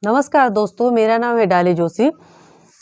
नमस्कार दोस्तों, मेरा नाम है डाली जोशी।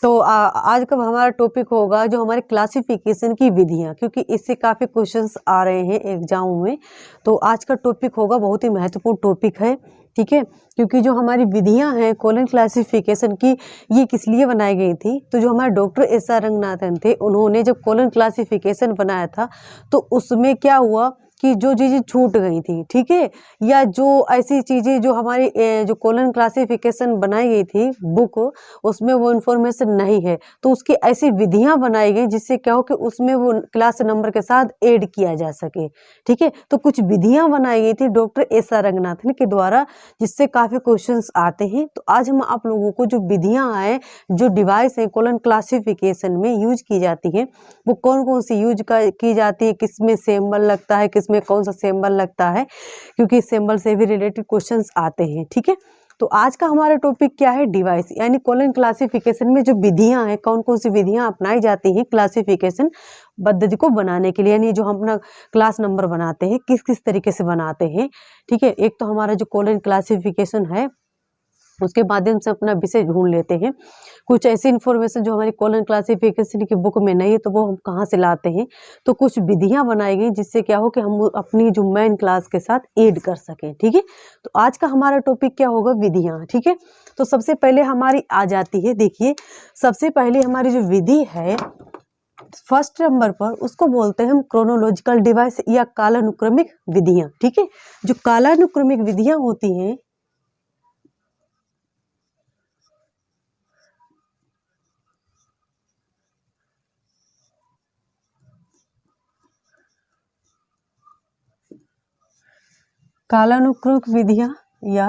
तो आज का हमारा टॉपिक होगा जो हमारे क्लासिफिकेशन की विधियां, क्योंकि इससे काफ़ी क्वेश्चंस आ रहे हैं एग्जाम में। तो आज का टॉपिक होगा, बहुत ही महत्वपूर्ण टॉपिक है, ठीक है। क्योंकि जो हमारी विधियां हैं कोलन क्लासिफिकेशन की, ये किस लिए बनाई गई थी? तो जो हमारे डॉक्टर एस आर रंगनाथन थे, उन्होंने जब कोलन क्लासिफिकेशन बनाया था तो उसमें क्या हुआ कि जो चीज़ें छूट गई थी, ठीक है, या जो ऐसी चीज़ें जो हमारी जो कोलन क्लासिफिकेशन बनाई गई थी बुक, उसमें वो इन्फॉर्मेशन नहीं है, तो उसकी ऐसी विधियां बनाई गई जिससे क्या हो कि उसमें वो क्लास नंबर के साथ ऐड किया जा सके, ठीक है। तो कुछ विधियां बनाई गई थी डॉक्टर एस आर रंगनाथन के द्वारा, जिससे काफ़ी क्वेश्चंस आते हैं। तो आज हम आप लोगों को जो विधियां हैं, जो डिवाइस है कोलन क्लासिफिकेशन में यूज की जाती है, वो कौन कौन सी यूज की जाती है, किसमें सिंबल लगता है, किसमें कौन सा सिंबल लगता है, क्योंकि सिंबल से भी रिलेटेड क्वेश्चंस आते हैं, ठीक है। तो आज का हमारा टॉपिक क्या है? डिवाइस, यानी कोलन क्लासिफिकेशन में जो विधियां हैं, कौन कौन सी विधियां अपनाई जाती हैं क्लासिफिकेशन पद्धति को बनाने के लिए, यानी जो हम अपना क्लास नंबर बनाते हैं किस किस तरीके से बनाते हैं, ठीक है। एक तो हमारा जो कोलन क्लासिफिकेशन है उसके माध्यम से अपना विषय ढूंढ लेते हैं। कुछ ऐसी इन्फॉर्मेशन जो हमारी कोलन क्लासिफिकेशन की बुक में नहीं है तो वो हम कहाँ से लाते हैं? तो कुछ विधियां बनाई गई जिससे क्या हो कि हम अपनी जो मेन क्लास के साथ ऐड कर सकें, ठीक है। तो आज का हमारा टॉपिक क्या होगा? विधियां, ठीक है। तो सबसे पहले हमारी आ जाती है, देखिए सबसे पहले हमारी जो विधि है फर्स्ट नंबर पर, उसको बोलते हैं हम क्रोनोलॉजिकल डिवाइस या कालानुक्रमिक विधियां, ठीक है। जो कालानुक्रमिक विधियां होती हैं, कालानुक्रमिक विधियां या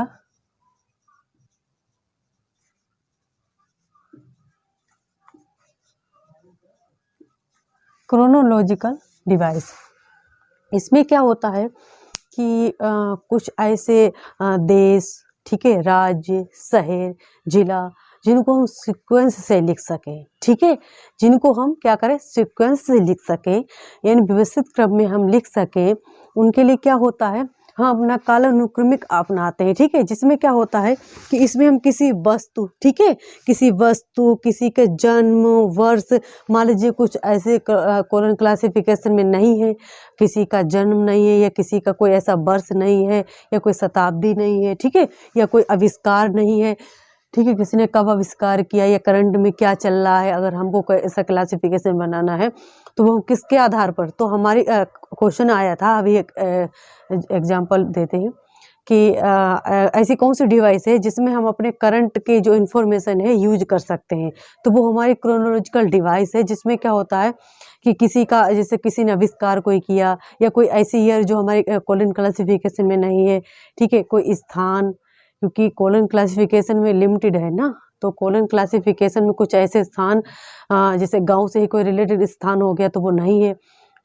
क्रोनोलॉजिकल डिवाइस, इसमें क्या होता है कि कुछ ऐसे देश, ठीक है, राज्य, शहर, जिला, जिनको हम सीक्वेंस से लिख सकें, ठीक है, जिनको हम क्या करें, सीक्वेंस से लिख सकें, यानी व्यवस्थित क्रम में हम लिख सकें, उनके लिए क्या होता है, हम अपना कालानुक्रमिक अपनाते हैं, ठीक है। जिसमें क्या होता है कि इसमें हम किसी वस्तु, ठीक है, किसी वस्तु, किसी के जन्म वर्ष, मान लीजिए कुछ ऐसे कोलन क्लासिफिकेशन में नहीं है, किसी का जन्म नहीं है, या किसी का कोई ऐसा वर्ष नहीं है, या कोई शताब्दी नहीं है, ठीक है, या कोई आविष्कार नहीं है, ठीक है, किसी ने कब आविष्कार किया या करंट में क्या चल रहा है, अगर हमको कोई ऐसा क्लासिफिकेशन बनाना है तो वो किसके आधार पर, तो हमारी क्वेश्चन आया था, अभी एक एग्जांपल देते हैं कि ऐसी कौन सी डिवाइस है जिसमें हम अपने करंट के जो इन्फॉर्मेशन है यूज कर सकते हैं। तो वो हमारी क्रोनोलॉजिकल डिवाइस है, जिसमें क्या होता है कि किसी का, जैसे किसी ने आविष्कार कोई किया, या कोई ऐसी ईयर जो हमारी कोलन क्लासिफिकेशन में नहीं है, ठीक है, कोई स्थान, क्योंकि कोलन क्लासिफिकेशन में लिमिटेड है ना, तो कोलन क्लासिफिकेशन में कुछ ऐसे स्थान, जैसे गांव से ही कोई रिलेटेड स्थान हो गया तो वो नहीं है,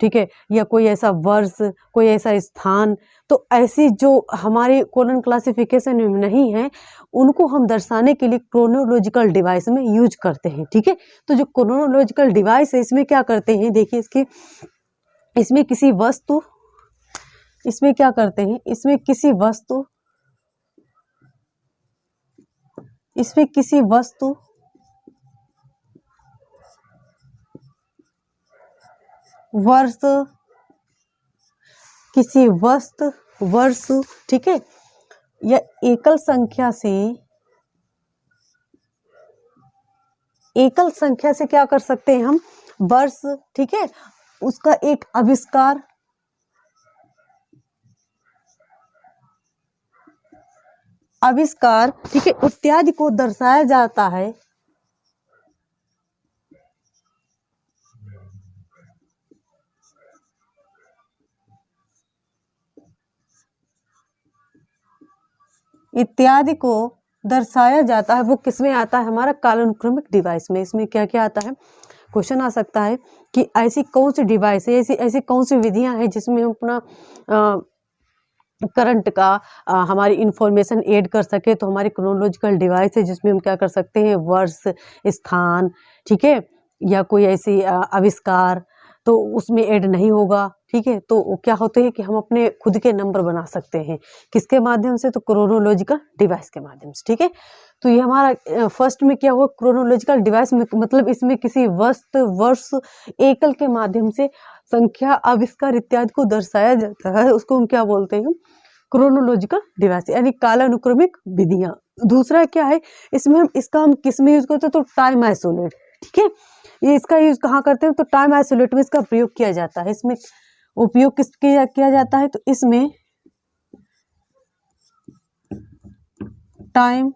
ठीक है, या कोई ऐसा वर्ष, कोई ऐसा स्थान, तो ऐसी जो हमारे कोलन क्लासिफिकेशन में नहीं है उनको हम दर्शाने के लिए क्रोनोलॉजिकल डिवाइस में यूज करते हैं, ठीक है। तो जो क्रोनोलॉजिकल डिवाइस है इसमें क्या करते हैं, देखिए इसमें किसी वस्तु, इसमें क्या करते हैं, इसमें किसी वस्तु, इसमें किसी वस्तु, वर्ष, किसी वस्तु, वर्ष, ठीक है, या एकल संख्या से क्या कर सकते हैं हम, वर्ष, ठीक है, उसका एक आविष्कार, ठीक है, इत्यादि को दर्शाया जाता है, इत्यादि को दर्शाया जाता है। वो किसमें आता है, हमारा कालानुक्रमिक डिवाइस में। इसमें क्या क्या आता है, क्वेश्चन आ सकता है कि ऐसी कौन सी डिवाइस है, ऐसी कौन सी विधियां हैं जिसमें हम अपना करंट का हमारी इंफॉर्मेशन ऐड कर सके। तो हमारी क्रोनोलॉजिकल डिवाइस है जिसमें हम क्या कर सकते हैं, वर्ष, स्थान, ठीक है, या कोई ऐसी आविष्कार, तो उसमें ऐड नहीं होगा, ठीक है। तो क्या होते हैं कि हम अपने खुद के नंबर बना सकते हैं, किसके माध्यम से, तो क्रोनोलॉजिकल डिवाइस के माध्यम से, ठीक है। तो ये हमारा फर्स्ट में क्या हुआ, क्रोनोलॉजिकल डिवाइस में मतलब इसमें किसी वस्तु वर्ष एकल के माध्यम से संख्या आविष्कार इत्यादि को दर्शाया जाता है, उसको हम क्या बोलते हैं, क्रोनोलॉजिकल डिवाइस यानी कालानुक्रमिक विधियां। दूसरा क्या है, इसमें हम इसका हम किस में यूज करते हैं, तो टाइम आइसोलेट, ठीक है। ये इसका यूज कहाँ करते हैं, तो टाइम आइसोलेट में इसका प्रयोग किया जाता है। इसमें उपयोग किस किया जाता है, तो इसमें टाइम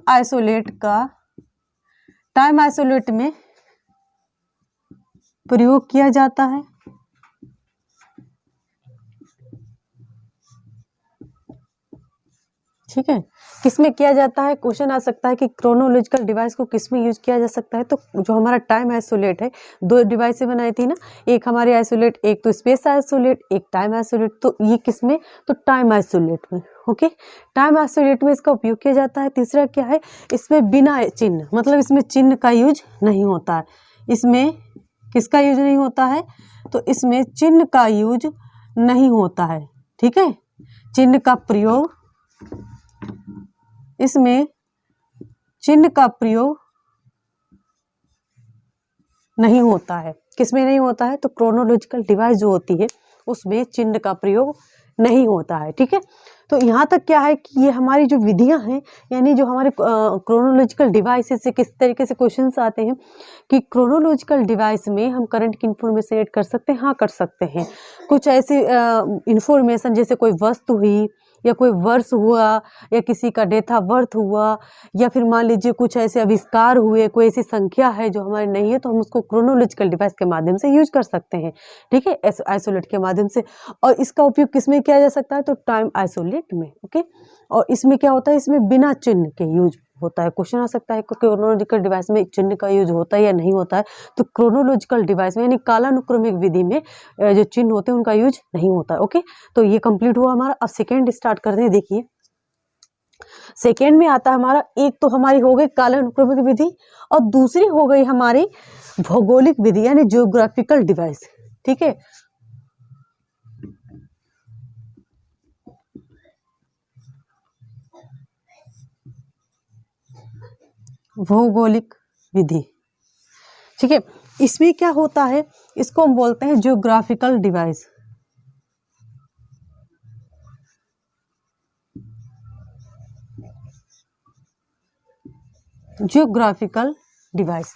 आइसोलेट में प्रयोग किया जाता है। ठीक है, किसमें किया जाता है, क्वेश्चन आ सकता है कि क्रोनोलॉजिकल डिवाइस को किसमें यूज किया जा सकता है। तो जो हमारा टाइम आइसोलेट है, दो डिवाइस से बनाई थी ना, एक हमारी आइसोलेट, एक तो स्पेस आइसोलेट, एक टाइम आइसोलेट। तो ये किसमें, तो टाइम आइसोलेट में, ओके। टाइम आइसोलेट में इसका उपयोग किया जाता है। तीसरा क्या है, इसमें बिना चिन्ह, मतलब इसमें चिन्ह का यूज नहीं होता है। इसमें किसका यूज नहीं होता है, तो इसमें चिन्ह का यूज नहीं होता है, ठीक है। चिन्ह का प्रयोग, इसमें चिन्ह का प्रयोग नहीं होता है। किसमें नहीं होता है, तो क्रोनोलॉजिकल डिवाइस जो होती है उसमें चिन्ह का प्रयोग नहीं होता है, ठीक है। तो यहाँ तक क्या है कि ये हमारी जो विधियां हैं, यानी जो हमारे क्रोनोलॉजिकल डिवाइस से किस तरीके से क्वेश्चंस आते हैं कि क्रोनोलॉजिकल डिवाइस में हम करंट की इंफॉर्मेशन ऐड कर सकते हैं, हाँ कर सकते हैं। कुछ ऐसी इंफॉर्मेशन जैसे कोई वस्तु हुई, या कोई वर्ष हुआ, या किसी का डेथ ऑफ बर्थ हुआ, या फिर मान लीजिए कुछ ऐसे आविष्कार हुए, कोई ऐसी संख्या है जो हमारी नहीं है, तो हम उसको क्रोनोलॉजिकल डिवाइस के माध्यम से यूज कर सकते हैं, ठीक है, आइसोलेट के माध्यम से। और इसका उपयोग किसमें किया जा सकता है, तो टाइम आइसोलेट में, ओके। और इसमें क्या होता है, इसमें बिना चिन्ह के यूज होता है। क्वेश्चन आ सकता है कि क्रोनोलॉजिकल डिवाइस में चिन्ह का यूज होता है या नहीं होता है, तो क्रोनोलॉजिकल डिवाइस में यानी कालानुक्रमिक विधि में जो चिन्ह होते हैं उनका यूज नहीं होता है, ओके। तो ये कंप्लीट हुआ हमारा। अब सेकेंड स्टार्ट करते हैं। देखिए सेकेंड में आता है हमारा, एक तो हमारी हो गई कालानुक्रमिक विधि, और दूसरी हो गई हमारी भौगोलिक विधि यानी जियोग्राफिकल डिवाइस, ठीक है। भौगोलिक विधि, ठीक है। इसमें क्या होता है, इसको हम बोलते हैं जियोग्राफिकल डिवाइस। जियोग्राफिकल डिवाइस,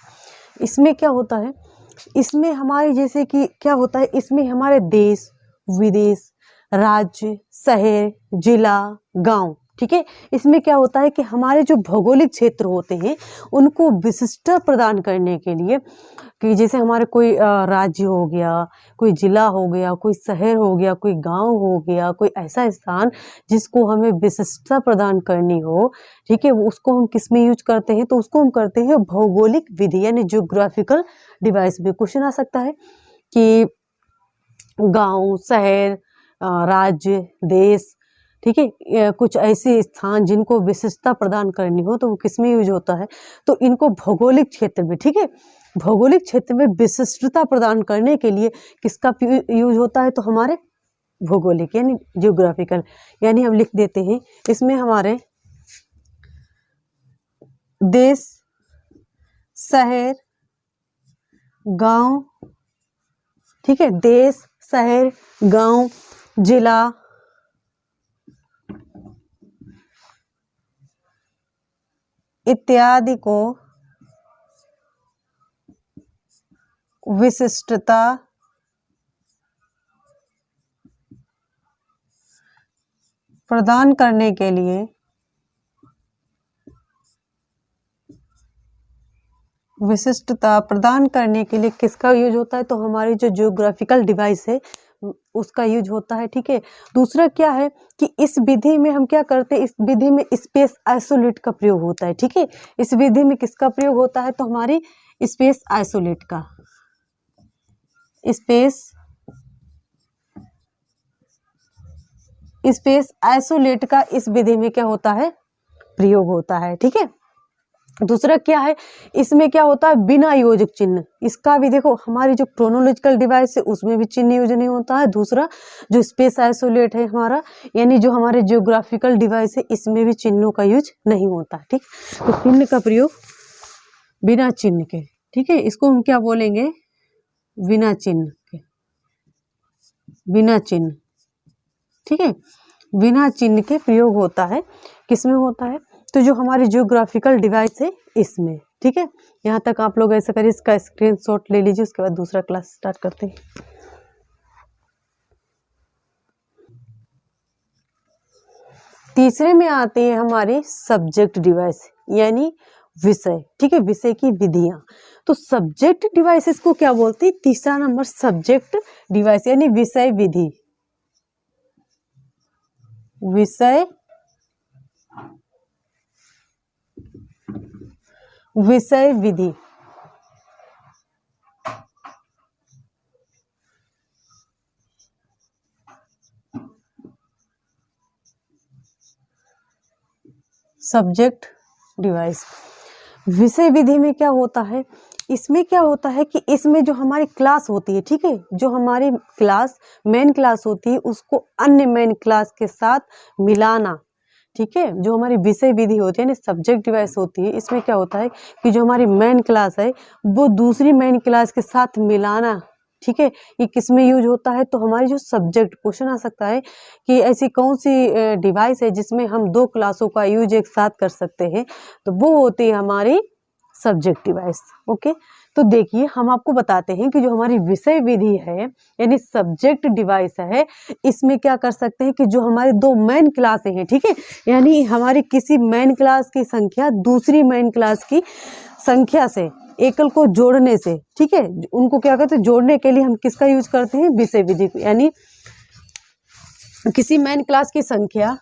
इसमें क्या होता है, इसमें हमारे जैसे कि क्या होता है, इसमें हमारे देश विदेश, राज्य, शहर, जिला, गांव, ठीक है। इसमें क्या होता है कि हमारे जो भौगोलिक क्षेत्र होते हैं उनको विशिष्टता प्रदान करने के लिए, कि जैसे हमारे कोई राज्य हो गया, कोई जिला हो गया, कोई शहर हो गया, कोई गांव हो गया, कोई ऐसा स्थान जिसको हमें विशिष्टता प्रदान करनी हो, ठीक है, उसको हम किस में यूज करते हैं, तो उसको हम करते हैं भौगोलिक विधि यानी जियोग्राफिकल डिवाइस में। क्वेश्चन आ सकता है कि गांव, शहर, राज्य, देश, ठीक है, कुछ ऐसे स्थान जिनको विशिष्टता प्रदान करनी हो तो वो किस में यूज होता है, तो इनको भौगोलिक क्षेत्र में, ठीक है, भौगोलिक क्षेत्र में विशिष्टता प्रदान करने के लिए किसका यूज होता है, तो हमारे भौगोलिक यानी जियोग्राफिकल, यानी हम लिख देते हैं इसमें हमारे देश, शहर, गांव, ठीक है, देश, शहर, गांव, जिला, इत्यादि को विशिष्टता प्रदान करने के लिए किसका यूज होता है, तो हमारी जो जियोग्राफिकल डिवाइस है उसका यूज होता है, ठीक है। दूसरा क्या है कि इस विधि में हम क्या करते हैं, इस विधि में स्पेस आइसोलेट का प्रयोग होता है, ठीक है। इस विधि में किसका प्रयोग होता है, तो हमारी स्पेस आइसोलेट का, स्पेस आइसोलेट का इस विधि में क्या होता है, प्रयोग होता है, ठीक है। दूसरा क्या है, इसमें क्या होता है बिना योजक चिन्ह, इसका भी देखो हमारी जो क्रोनोलॉजिकल डिवाइस है उसमें भी चिन्ह यूज नहीं होता है। दूसरा जो स्पेस आइसोलेट है हमारा, यानी जो हमारे जियोग्राफिकल डिवाइस है इसमें भी चिन्हों का यूज नहीं होता। ठीक, तो चिन्ह का प्रयोग बिना चिन्ह के, ठीक है, इसको हम क्या बोलेंगे, बिना चिन्ह के, बिना चिन्ह, ठीक है, बिना चिन्ह के प्रयोग होता है। किसमें होता है, तो जो हमारी जियोग्राफिकल डिवाइस है इसमें। ठीक है, यहाँ तक आप लोग ऐसा करिए, इसका स्क्रीनशॉट ले लीजिए, उसके बाद दूसरा क्लास स्टार्ट करते हैं। तीसरे में आते हैं हमारे सब्जेक्ट डिवाइस, यानी विषय। ठीक है, विषय की विधियां। तो सब्जेक्ट डिवाइसेस को क्या बोलते हैं, तीसरा नंबर सब्जेक्ट डिवाइस यानी विषय विधि, विषय विषय विधि। सब्जेक्ट डिवाइस, विषय विधि में क्या होता है, इसमें क्या होता है कि इसमें जो हमारी क्लास होती है, ठीक है, जो हमारी क्लास मेन क्लास होती है उसको अन्य मेन क्लास के साथ मिलाना। ठीक है, जो हमारी विषय विधि होती है ना, सब्जेक्ट डिवाइस होती है, इसमें क्या होता है कि जो हमारी मेन क्लास है वो दूसरी मेन क्लास के साथ मिलाना। ठीक है, ये किस में यूज होता है, तो हमारी जो सब्जेक्ट, क्वेश्चन आ सकता है कि ऐसी कौन सी डिवाइस है जिसमें हम दो क्लासों का यूज एक साथ कर सकते हैं, तो वो होती है हमारी सब्जेक्ट डिवाइस। ओके, तो देखिए हम आपको बताते हैं कि जो हमारी विषय विधि है यानी सब्जेक्ट डिवाइस है, इसमें क्या कर सकते हैं कि जो हमारे दो मेन क्लासें हैं, ठीक है, यानी हमारी किसी मेन क्लास की संख्या दूसरी मेन क्लास की संख्या से एकल को जोड़ने से, ठीक है, उनको क्या कहते हैं, जोड़ने के लिए हम किसका यूज करते हैं, विषय विधि। यानी किसी मेन क्लास की संख्या,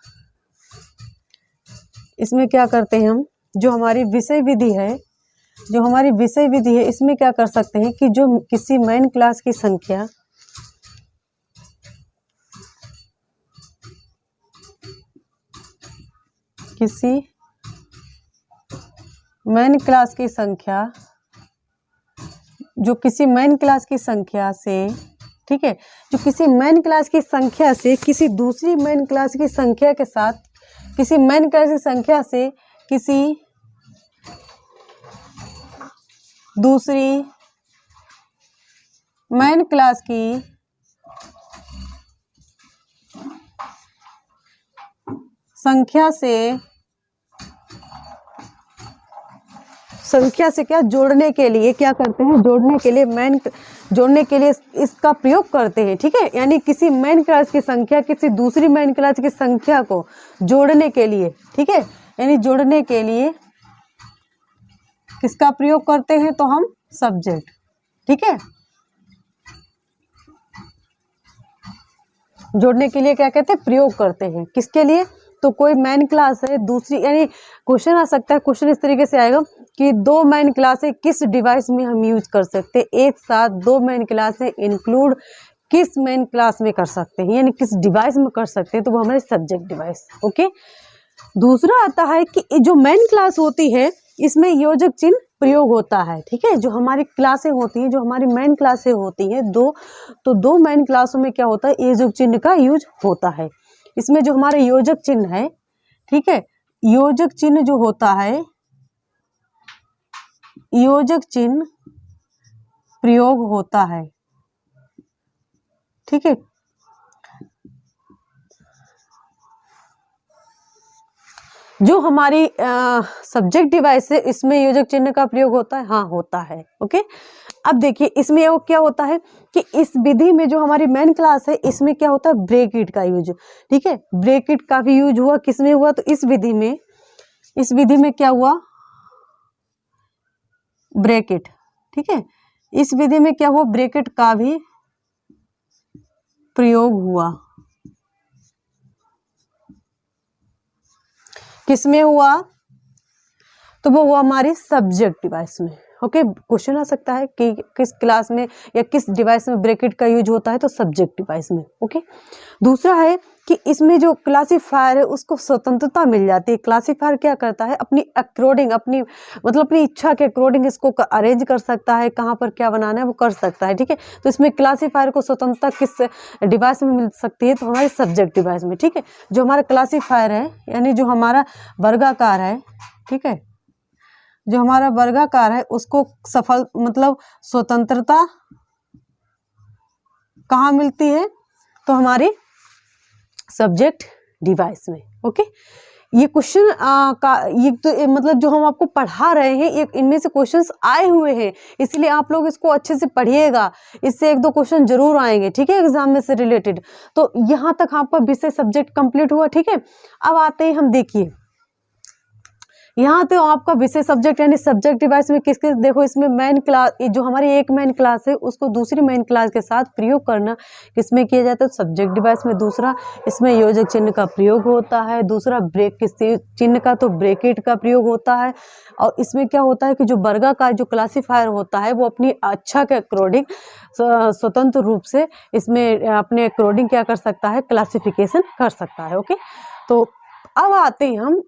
इसमें क्या करते हैं हम, जो हमारी विषय विधि है, जो हमारी विषय विधि है इसमें क्या कर सकते हैं कि जो किसी मेन क्लास की संख्या, किसी मेन क्लास की संख्या, जो किसी मेन क्लास की संख्या से, ठीक है, जो किसी मेन क्लास की संख्या से किसी दूसरी मेन क्लास की संख्या के साथ, किसी मेन क्लास की संख्या से किसी दूसरी मेन क्लास की संख्या से क्या जोड़ने के लिए क्या करते हैं, जोड़ने के लिए इसका प्रयोग करते हैं। ठीक है, यानी किसी मेन क्लास की संख्या किसी दूसरी मेन क्लास की संख्या को जोड़ने के लिए, ठीक है, यानी जोड़ने के लिए किसका प्रयोग करते हैं, तो हम सब्जेक्ट। ठीक है, जोड़ने के लिए क्या कहते हैं, प्रयोग करते हैं, किसके लिए, तो कोई मेन क्लास है दूसरी, यानी क्वेश्चन आ सकता है, क्वेश्चन इस तरीके से आएगा कि दो मेन क्लासें किस डिवाइस में हम यूज कर सकते हैं, एक साथ दो मेन क्लासें इंक्लूड किस मेन क्लास में कर सकते हैं, यानी किस डिवाइस में कर सकते हैं, तो वो हमारे सब्जेक्ट डिवाइस। ओके, दूसरा आता है कि जो मेन क्लास होती है इसमें योजक चिन्ह प्रयोग होता है। ठीक है, जो हमारी क्लासें होती हैं, जो हमारी मेन क्लासें होती हैं दो, तो दो मेन क्लासों में क्या होता है, योजक चिन्ह का यूज होता है। इसमें जो हमारे योजक चिन्ह है, ठीक है, योजक चिन्ह जो होता है, योजक चिन्ह प्रयोग होता है। ठीक है, जो हमारी सब्जेक्ट डिवाइस है इसमें योजक चिन्ह का प्रयोग होता है, हाँ होता है। ओके, अब देखिए इसमें वो क्या होता है कि इस विधि में जो हमारी मेन क्लास है इसमें क्या होता है, ब्रैकेट का यूज। ठीक है, ब्रैकेट का भी यूज हुआ, किसमें हुआ, तो इस विधि में क्या हुआ, ब्रैकेट। ठीक है, इस विधि में क्या हुआ, ब्रैकेट का भी प्रयोग हुआ। किसमें हुआ, तो वो हुआ हमारी सब्जेक्ट डिवाइस में। ओके, क्वेश्चन आ सकता है कि किस क्लास में या किस डिवाइस में ब्रैकेट का यूज होता है, तो सब्जेक्ट डिवाइस में। ओके, दूसरा है कि इसमें जो क्लासीफायर है उसको स्वतंत्रता मिल जाती है। क्लासीफायर क्या करता है, अपनी अकॉर्डिंग, अपनी मतलब अपनी इच्छा के अकॉर्डिंग इसको अरेंज कर सकता है, कहाँ पर क्या बनाना है वो कर सकता है। ठीक है, तो इसमें क्लासीफायर को स्वतंत्रता किस डिवाइस में मिल सकती है, तो हमारे सब्जेक्ट डिवाइस में। ठीक है, जो हमारा क्लासीफायर है यानी जो हमारा वर्गाकार है, ठीक है, जो हमारा वर्गाकार है उसको सफल मतलब स्वतंत्रता कहाँ मिलती है, तो हमारी सब्जेक्ट डिवाइस में। ओके, ये क्वेश्चन का ये तो मतलब जो हम आपको पढ़ा रहे हैं ये इनमें से क्वेश्चंस आए हुए हैं, इसलिए आप लोग इसको अच्छे से पढ़िएगा, इससे 1-2 क्वेश्चन जरूर आएंगे। ठीक है, एग्जाम में से रिलेटेड। तो यहाँ तक आपका विषय सब्जेक्ट कंप्लीट हुआ। ठीक है, अब आते हैं हम, देखिए यहाँ तो आपका विषय सब्जेक्ट यानी सब्जेक्ट डिवाइस में किस किस, देखो इसमें मेन क्लास, जो हमारी एक मेन क्लास है उसको दूसरी मेन क्लास के साथ प्रयोग करना किसमें किया जाता है, सब्जेक्ट डिवाइस में। दूसरा, इसमें योजक चिन्ह का प्रयोग होता है। दूसरा, ब्रेक चिन्ह का तो ब्रैकेट का प्रयोग होता है। और इसमें क्या होता है कि जो वर्गाकार जो क्लासीफायर होता है वो अपनी अच्छा के अकॉर्डिंग स्वतंत्र रूप से इसमें अपने अकॉर्डिंग क्या कर सकता है, क्लासिफिकेशन कर सकता है। ओके, तो अब आते हैं हम,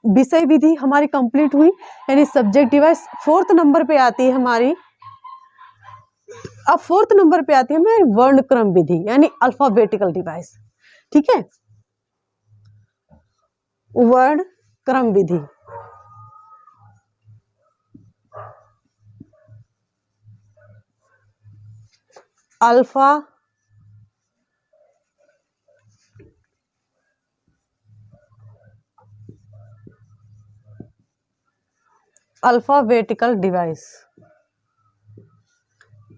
विषय विधि हमारी कंप्लीट हुई यानी सब्जेक्ट डिवाइस। 4th नंबर पे आती है हमारी, अब 4th नंबर पे आती है हमारी वर्णक्रम विधि यानी अल्फाबेटिकल डिवाइस। ठीक है, वर्णक्रम विधि। अल्फाबेटिकल डिवाइस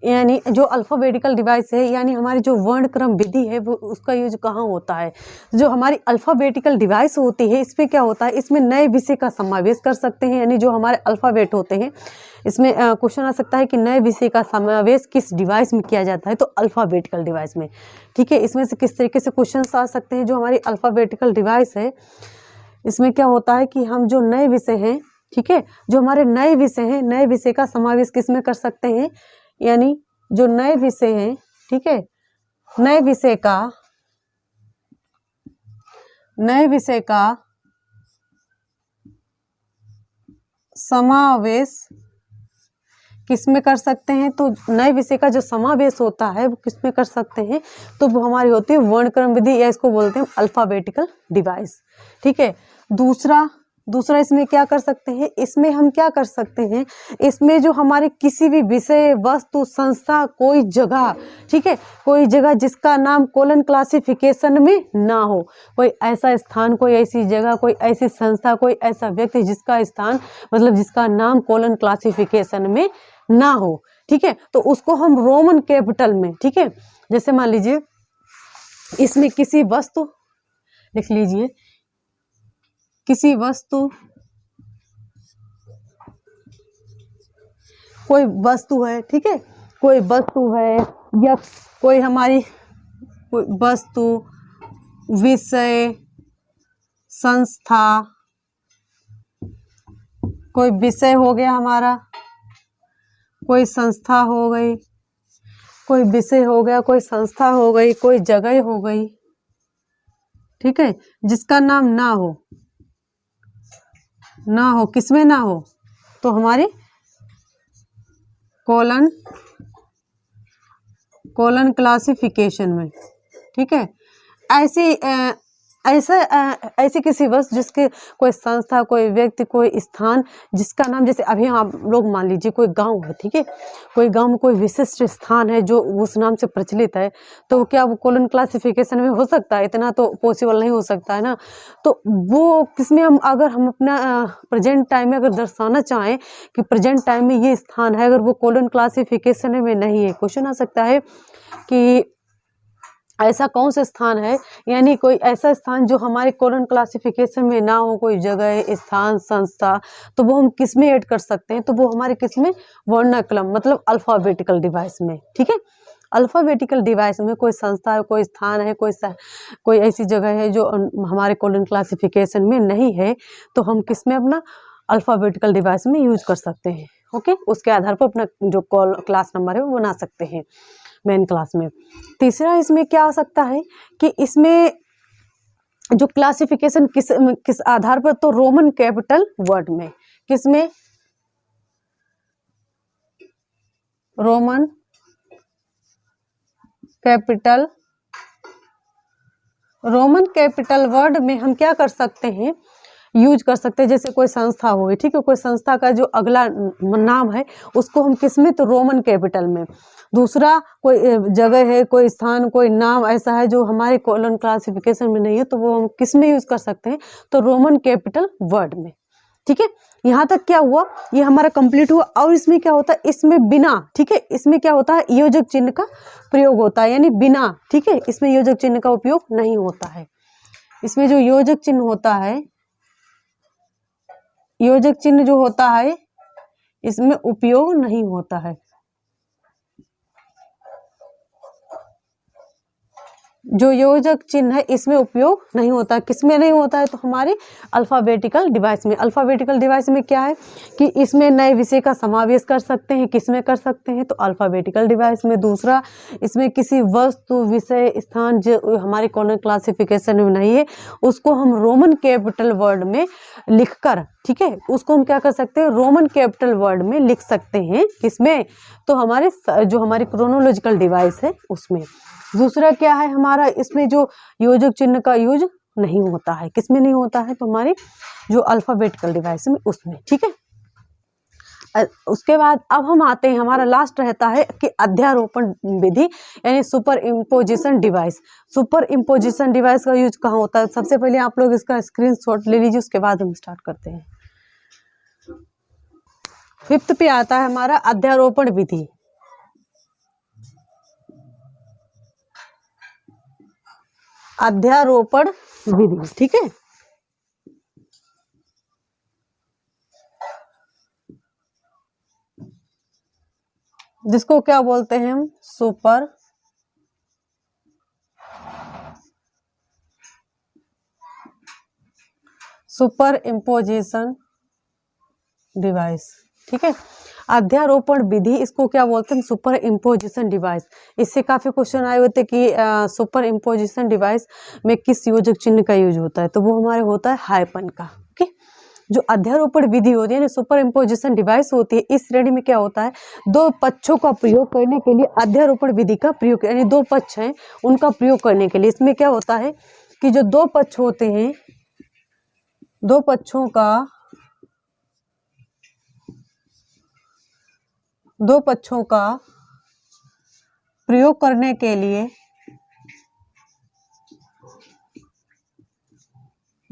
यानी जो अल्फाबेटिकल डिवाइस है यानी हमारी जो वर्णक्रम विधि है वो उसका यूज कहाँ होता है, जो हमारी अल्फाबेटिकल डिवाइस होती है इसमें क्या होता है, इसमें नए विषय का समावेश कर सकते हैं। यानी जो हमारे अल्फाबेट होते हैं इसमें क्वेश्चन आ सकता है कि नए विषय का समावेश किस डिवाइस में किया जाता है, तो अल्फाबेटिकल डिवाइस में। ठीक है, इसमें से किस तरीके से क्वेश्चन आ सकते हैं, जो हमारी अल्फाबेटिकल डिवाइस है इसमें क्या होता है कि हम जो नए विषय हैं, ठीक है, जो हमारे नए विषय हैं, नए विषय का समावेश किस में कर सकते हैं, यानी जो नए विषय हैं, ठीक है, नए विषय का समावेश किस में कर सकते हैं, तो नए विषय का जो समावेश होता है वो किस में कर सकते हैं, तो वो हमारी होती है वर्णक्रम विधि या इसको बोलते हैं अल्फाबेटिकल डिवाइस। ठीक है, दूसरा इसमें क्या कर सकते हैं, इसमें हम क्या कर सकते हैं, इसमें जो हमारे किसी भी विषय, वस्तु, संस्था, कोई जगह, ठीक है, कोई जगह जिसका नाम कोलन क्लासिफिकेशन में ना हो, कोई ऐसा स्थान, कोई ऐसी जगह, कोई ऐसी संस्था, कोई ऐसा व्यक्ति जिसका स्थान मतलब जिसका नाम कोलन क्लासिफिकेशन में ना हो। ठीक है, तो उसको हम रोमन कैपिटल में, ठीक है, जैसे मान लीजिए इसमें किसी वस्तु, लिख लीजिए, किसी वस्तु, कोई वस्तु है, ठीक है, कोई वस्तु है या कोई हमारी कोई वस्तु, विषय, संस्था, कोई विषय हो गया हमारा, कोई संस्था हो गई, कोई विषय हो गया, कोई संस्था हो गई, कोई जगह हो गई, ठीक है, जिसका नाम ना हो, किसमें ना हो, तो हमारे कोलन क्लासिफिकेशन में। ठीक है, ऐसे किसी वस्तु जिसके कोई संस्था, कोई व्यक्ति, कोई स्थान जिसका नाम, जैसे अभी आप लोग मान लीजिए कोई गांव है, ठीक है, कोई गांव में कोई विशिष्ट स्थान है जो उस नाम से प्रचलित है, तो क्या वो कोलन क्लासिफिकेशन में हो सकता है? इतना तो पॉसिबल नहीं हो सकता है ना। तो वो किसमें हम अगर हम अपना प्रेजेंट टाइम में अगर दर्शाना चाहें कि प्रेजेंट टाइम में ये स्थान है, अगर वो कोलन क्लासिफिकेशन में नहीं है, क्वेश्चन आ सकता है कि ऐसा कौन सा स्थान है, यानी कोई ऐसा स्थान जो हमारे कोलन क्लासिफिकेशन में ना हो, कोई जगह, स्थान, संस्था, तो वो हम किस में ऐड कर सकते हैं, तो वो हमारे किस में, वर्णाक्रम मतलब अल्फाबेटिकल डिवाइस में। ठीक है, अल्फाबेटिकल डिवाइस में कोई संस्था है, कोई स्थान है, कोई ऐसी जगह है जो हमारे कोलन क्लासिफिकेशन में नहीं है, तो हम किस में अपना अल्फाबेटिकल डिवाइस में यूज कर सकते हैं। ओके, उसके आधार पर अपना जो क्लास नंबर है वो बना सकते हैं मेन क्लास में। तीसरा इसमें क्या आ सकता है कि इसमें जो क्लासिफिकेशन किस आधार पर, तो रोमन कैपिटल वर्ड में, किसमें, रोमन कैपिटल वर्ड में हम क्या कर सकते हैं, यूज कर सकते हैं। जैसे कोई संस्था हुई, ठीक है, कोई संस्था का जो अगला नाम है उसको हम किस में, तो रोमन कैपिटल में। दूसरा कोई जगह है, कोई स्थान, कोई नाम ऐसा है जो हमारे कॉलन क्लासिफिकेशन में नहीं है, तो वो हम किस में यूज कर सकते हैं, तो रोमन कैपिटल वर्ड में। ठीक है, यहाँ तक क्या हुआ, ये हमारा कंप्लीट हुआ। और इसमें क्या होता है, इसमें बिना, ठीक है, इसमें क्या होता है, योजक चिन्ह का प्रयोग होता है, यानी बिना, ठीक है, इसमें योजक चिन्ह का उपयोग नहीं होता है। इसमें जो योजक चिन्ह होता है, योजक चिन्ह जो होता है इसमें उपयोग नहीं होता है। जो योजक चिन्ह है इसमें उपयोग नहीं होता। किसमें नहीं होता है, तो हमारे अल्फाबेटिकल डिवाइस में। अल्फाबेटिकल डिवाइस में क्या है कि इसमें नए विषय का समावेश कर सकते हैं। किसमें कर सकते हैं, तो अल्फाबेटिकल डिवाइस में। दूसरा, इसमें किसी वस्तु, विषय, स्थान जो हमारे कॉलन क्लासिफिकेशन में नहीं है उसको हम रोमन कैपिटल वर्ड में लिखकर, ठीक है, उसको हम क्या कर सकते हैं, रोमन कैपिटल वर्ड में लिख सकते हैं। किसमें, तो हमारे जो हमारी क्रोनोलॉजिकल डिवाइस है उसमें। दूसरा क्या है हमारा, इसमें जो योजक चिन्ह का यूज नहीं होता है। किसमें नहीं होता है, तो हमारे जो अल्फाबेटिकल डिवाइस में उसमें। ठीक है, उसके बाद अब हम आते हैं, हमारा लास्ट रहता है कि अध्यारोपण विधि, यानी super imposition device. Super imposition device का यूज कहाँ होता है, सबसे पहले आप लोग इसका स्क्रीनशॉट ले लीजिए, उसके बाद हम स्टार्ट करते हैं। 5th पे आता है हमारा अध्यारोपण विधि। अध्यारोपण विधि, ठीक है, जिसको क्या बोलते हैं हम, सुपर इम्पोजिशन डिवाइस। ठीक है, अध्यारोपण विधि, इसको क्या बोलते हैं, सुपर इम्पोजिशन डिवाइस। इससे काफी क्वेश्चन आए होते कि सुपर इम्पोजिशन डिवाइस में किस योजक चिन्ह का यूज होता है, तो वो हमारे होता है हाइपन का। ओके, जो अध्यारोपण विधि होती है ना, सुपर इम्पोजिशन डिवाइस होती है, इस श्रेणी में क्या होता है, दो पक्षों का प्रयोग करने के लिए अध्यारोपण विधि का प्रयोग, यानी दो पक्ष हैं उनका प्रयोग करने के लिए। इसमें क्या होता है कि जो दो पक्ष होते हैं, दो पक्षों का प्रयोग करने के लिए,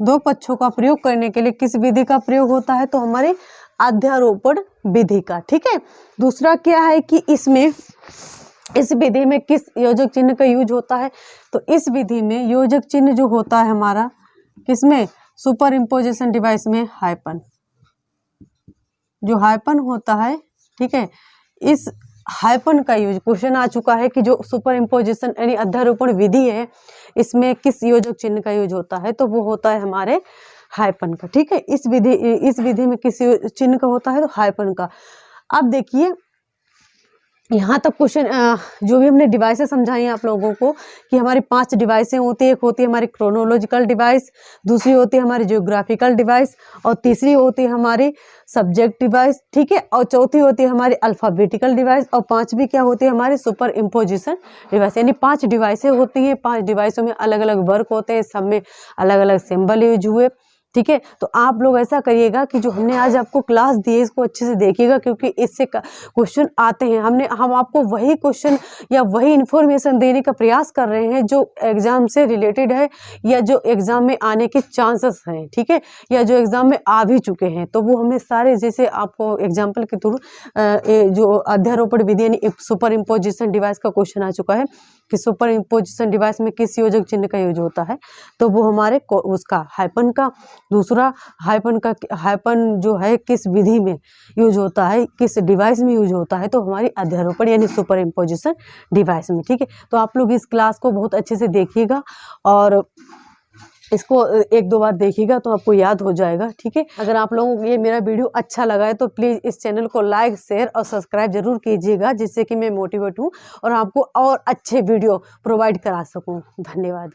दो पक्षों का प्रयोग करने के लिए किस विधि का प्रयोग होता है, तो हमारे अध्यारोपण विधि का। ठीक है, दूसरा क्या है कि इसमें, इस विधि में किस योजक चिन्ह का यूज होता है, तो इस विधि में योजक चिन्ह जो होता है हमारा, किसमें, सुपर इम्पोजिशन डिवाइस में हाइपन। जो हाइपन होता है, ठीक है, इस हाइपन का यूज, क्वेश्चन आ चुका है कि जो सुपर इम्पोजिशन यानी अध्यारोपण विधि है इसमें किस योजक चिन्ह का यूज होता है, तो वो होता है हमारे हाइपन का। ठीक है, इस विधि में किस चिन्ह का होता है, तो हाइपन का। अब देखिए यहाँ तक क्वेश्चन, जो भी हमने डिवाइसें समझाई हैं आप लोगों को कि हमारी 5 डिवाइसें होती है। एक होती है हमारी क्रोनोलॉजिकल डिवाइस, दूसरी होती है हमारी जियोग्राफिकल डिवाइस, और तीसरी होती है हमारी सब्जेक्ट डिवाइस। ठीक है, और चौथी होती है हमारी अल्फाबेटिकल डिवाइस, और पांचवी क्या होती है हमारी सुपर इम्पोजिशन डिवाइस। यानी 5 डिवाइसें होती हैं। 5 डिवाइसों में अलग अलग वर्क होते हैं, सब में अलग अलग सिंबल यूज हुए। ठीक है, तो आप लोग ऐसा करिएगा कि जो हमने आज आपको क्लास दी है इसको अच्छे से देखिएगा, क्योंकि इससे क्वेश्चन आते हैं। हम आपको वही क्वेश्चन या वही इन्फॉर्मेशन देने का प्रयास कर रहे हैं जो एग्जाम से रिलेटेड है, या जो एग्जाम में आने के चांसेस हैं। ठीक है, या जो एग्जाम में आ भी चुके हैं, तो वो हमें सारे, जैसे आपको एग्जाम्पल के थ्रू जो अध्यारोपण विधि यानी सुपर इम्पोजिशन डिवाइस का क्वेश्चन आ चुका है कि सुपर इम्पोजिशन डिवाइस में किस योजक चिन्ह का यूज होता है, तो वो हमारे उसका हाइपन का। दूसरा हाइपन जो है किस विधि में यूज होता है, किस डिवाइस में यूज होता है, तो हमारी अध्यारोपण यानी सुपर इम्पोजिशन डिवाइस में। ठीक है, तो आप लोग इस क्लास को बहुत अच्छे से देखिएगा, और इसको एक दो बार देखिएगा तो आपको याद हो जाएगा, ठीक है। अगर आप लोगों को ये मेरा वीडियो अच्छा लगा है तो प्लीज़ इस चैनल को लाइक, शेयर और सब्सक्राइब जरूर कीजिएगा, जिससे कि मैं मोटिवेट हूँ और आपको और अच्छे वीडियो प्रोवाइड करा सकूँ। धन्यवाद।